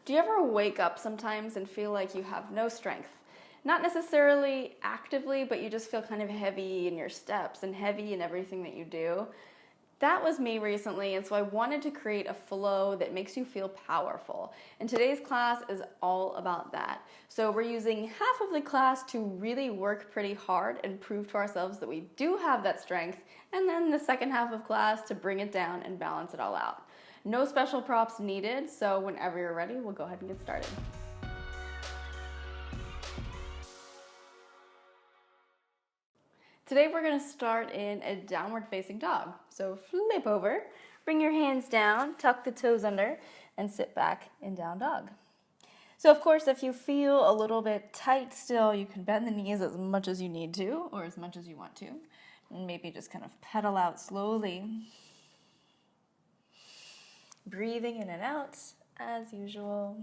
Do you ever wake up sometimes and feel like you have no strength? Not necessarily actively, but you just feel kind of heavy in your steps and heavy in everything that you do. That was me recently, and so I wanted to create a flow that makes you feel powerful. And today's class is all about that. So we're using half of the class to really work pretty hard and prove to ourselves that we do have that strength, and then the second half of class to bring it down and balance it all out. No special props needed, so whenever you're ready, we'll go ahead and get started. Today we're going to start in a downward facing dog. So flip over, bring your hands down, tuck the toes under, and sit back in down dog. So of course, if you feel a little bit tight still, you can bend the knees as much as you need to, or as much as you want to. And maybe just kind of pedal out slowly. Breathing in and out as usual.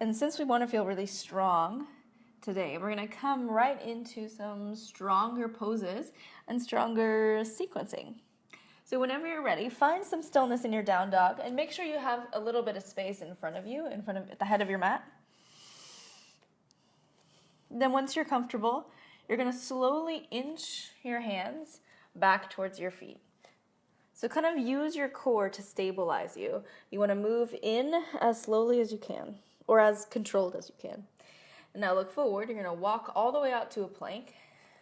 And since we want to feel really strong today, we're going to come right into some stronger poses and stronger sequencing. So whenever you're ready, find some stillness in your down dog and make sure you have a little bit of space in front of you, at the head of your mat. Then once you're comfortable, you're going to slowly inch your hands back towards your feet. So kind of use your core to stabilize you. You want to move in as slowly as you can, or as controlled as you can. And now look forward. You're going to walk all the way out to a plank.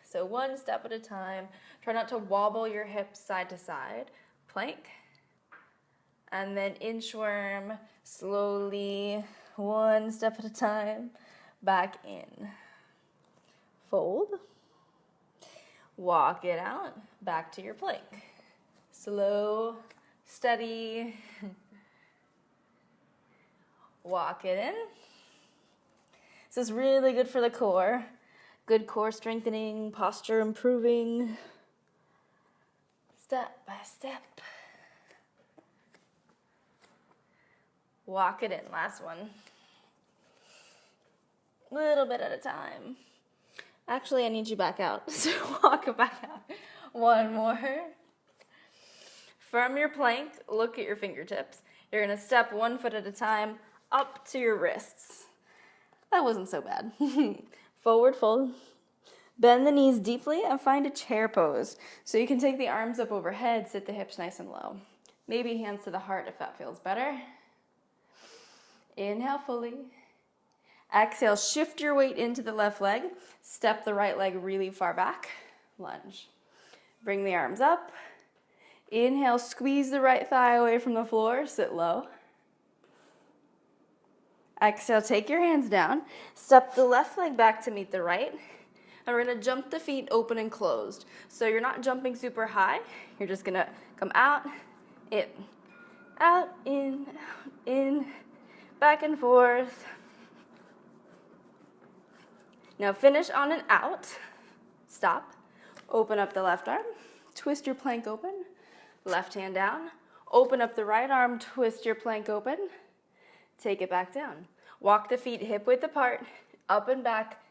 So one step at a time. Try not to wobble your hips side to side. Plank. And then inchworm, slowly, one step at a time, back in. Fold. Walk it out, back to your plank. Slow, steady. Walk it in. This is really good for the core. Good core strengthening, posture improving. Step by step. Walk it in. Last one. Little bit at a time. Actually, I need you back out. So walk it back out. One more. From your plank, look at your fingertips. You're going to step 1 foot at a time up to your wrists. That wasn't so bad. Forward fold. Bend the knees deeply and find a chair pose. So you can take the arms up overhead, sit the hips nice and low. Maybe hands to the heart if that feels better. Inhale fully. Exhale, shift your weight into the left leg. Step the right leg really far back. Lunge. Bring the arms up. Inhale, squeeze the right thigh away from the floor. Sit low. Exhale, take your hands down. Step the left leg back to meet the right. And we're going to jump the feet open and closed. So you're not jumping super high. You're just going to come out, in, back and forth. Now finish on an out. Stop. Open up the left arm. Twist your plank open. Left hand down. Open up the right arm. Twist your plank open. Take it back down. Walk the feet hip width apart. Up and back.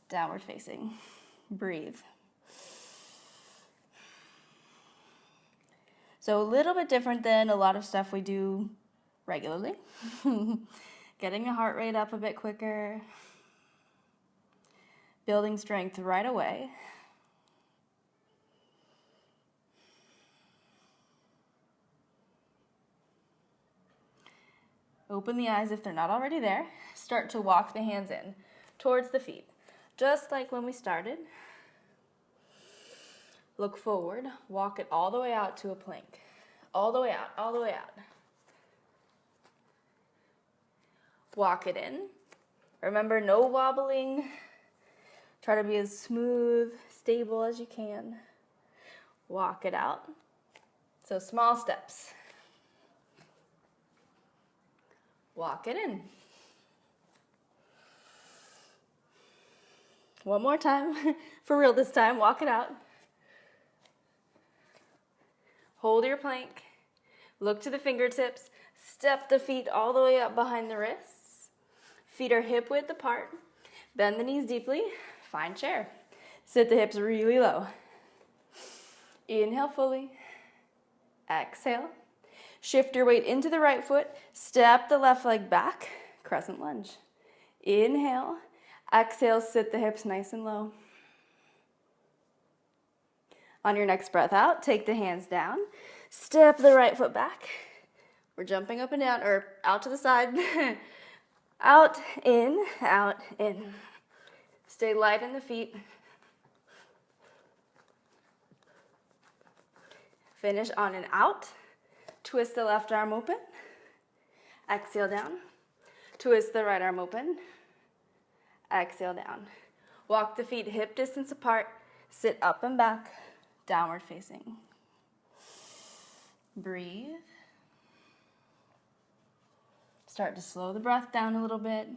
Downward facing. Breathe. So a little bit different than a lot of stuff we do regularly. Getting the heart rate up a bit quicker. Building strength right away. Open the eyes if they're not already there. Start to walk the hands in towards the feet. Just like when we started. Look forward. Walk it all the way out to a plank. All the way out, all the way out. Walk it in. Remember, no wobbling. Try to be as smooth, stable as you can. Walk it out. So small steps. Walk it in. One more time. For real this time. Walk it out. Hold your plank. Look to the fingertips. Step the feet all the way up behind the wrists. Feet are hip width apart. Bend the knees deeply. find chair. Sit the hips really low. Inhale fully. Exhale. Shift your weight into the right foot. Step the left leg back. Crescent lunge. Inhale. Exhale, sit the hips nice and low. On your next breath out, take the hands down. Step the right foot back. We're jumping up and down, or out to the side. Out, in, out, in. Stay light in the feet. Finish on an out. Twist the left arm open. Exhale down. Twist the right arm open. Exhale down. Walk the feet hip distance apart. Sit up and back. Downward facing. Breathe. Start to slow the breath down a little bit.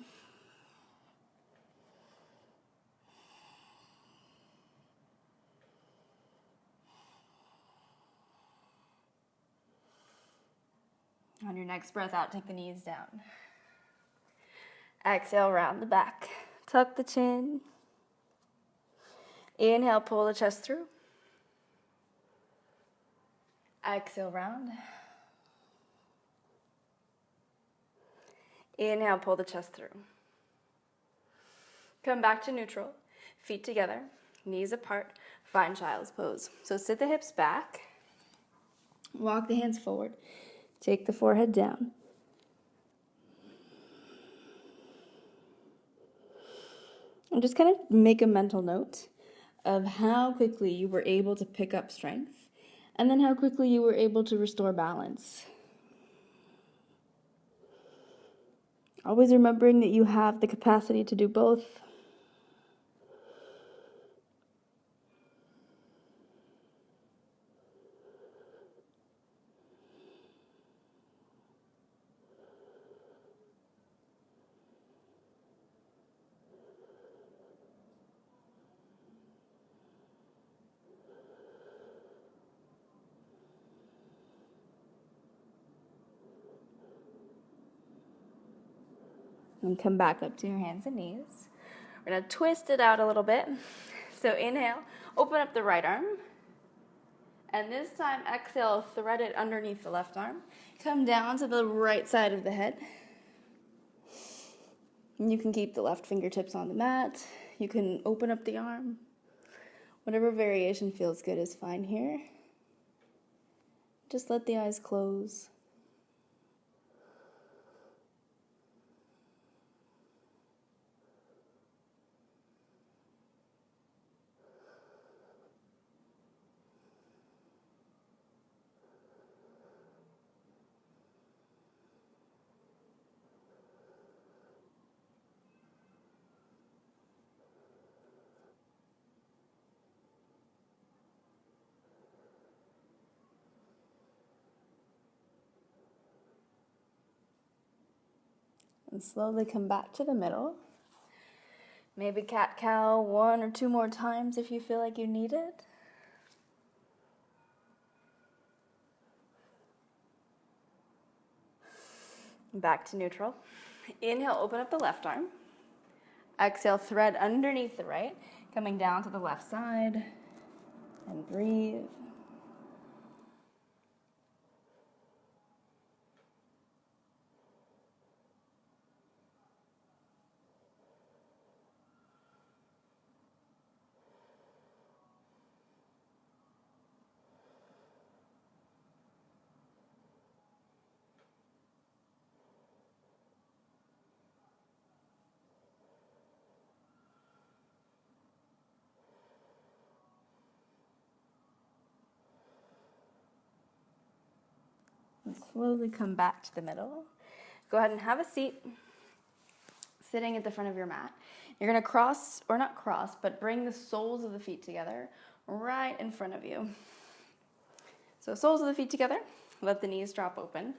On your next breath out, take the knees down. Exhale, round the back. Tuck the chin. Inhale, pull the chest through. Exhale, round. Inhale, pull the chest through. Come back to neutral. Feet together, knees apart. Find child's pose. So sit the hips back. Walk the hands forward. Take the forehead down. And just kind of make a mental note of how quickly you were able to pick up strength, and then how quickly you were able to restore balance. Always remembering that you have the capacity to do both. And come back up to your hands and knees. We're going to twist it out a little bit. So inhale, open up the right arm. And this time, exhale, thread it underneath the left arm. Come down to the right side of the head. And you can keep the left fingertips on the mat. You can open up the arm. Whatever variation feels good is fine here. Just let the eyes close. And slowly come back to the middle. Maybe cat-cow 1 or 2 more times if you feel like you need it. Back to neutral. Inhale, open up the left arm. Exhale, thread underneath the right, coming down to the left side. And breathe. And slowly come back to the middle. Go ahead and have a seat, sitting at the front of your mat. You're going to cross, or not cross, but bring the soles of the feet together right in front of you. So soles of the feet together, let the knees drop open.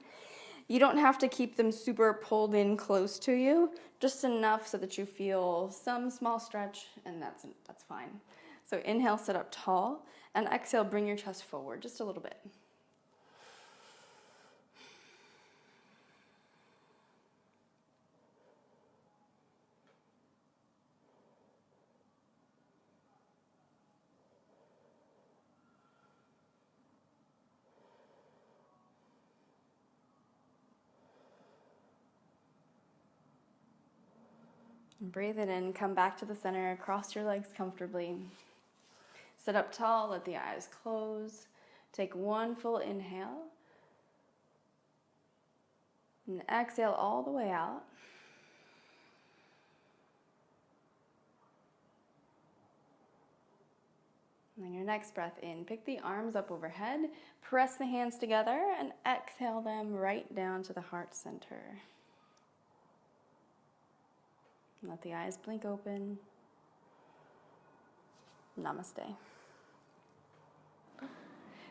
You don't have to keep them super pulled in close to you, just enough so that you feel some small stretch, and that's fine. So inhale, sit up tall, and exhale, bring your chest forward just a little bit. Breathe it in, come back to the center, cross your legs comfortably. Sit up tall, let the eyes close. Take one full inhale. And exhale all the way out. And then your next breath in, pick the arms up overhead, press the hands together, and exhale them right down to the heart center. Let the eyes blink open. Namaste.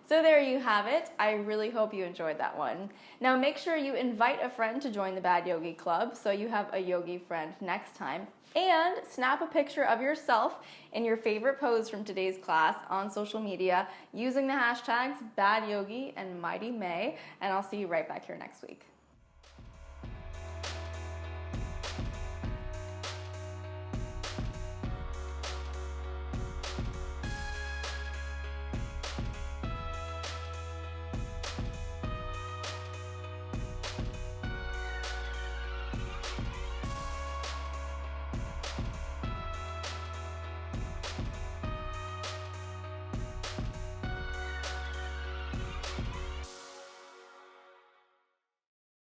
So there you have it. I really hope you enjoyed that one. Now make sure you invite a friend to join the Bad Yogi Club so you have a yogi friend next time. And snap a picture of yourself in your favorite pose from today's class on social media using the hashtags BadYogi and Mighty May. And I'll see you right back here next week.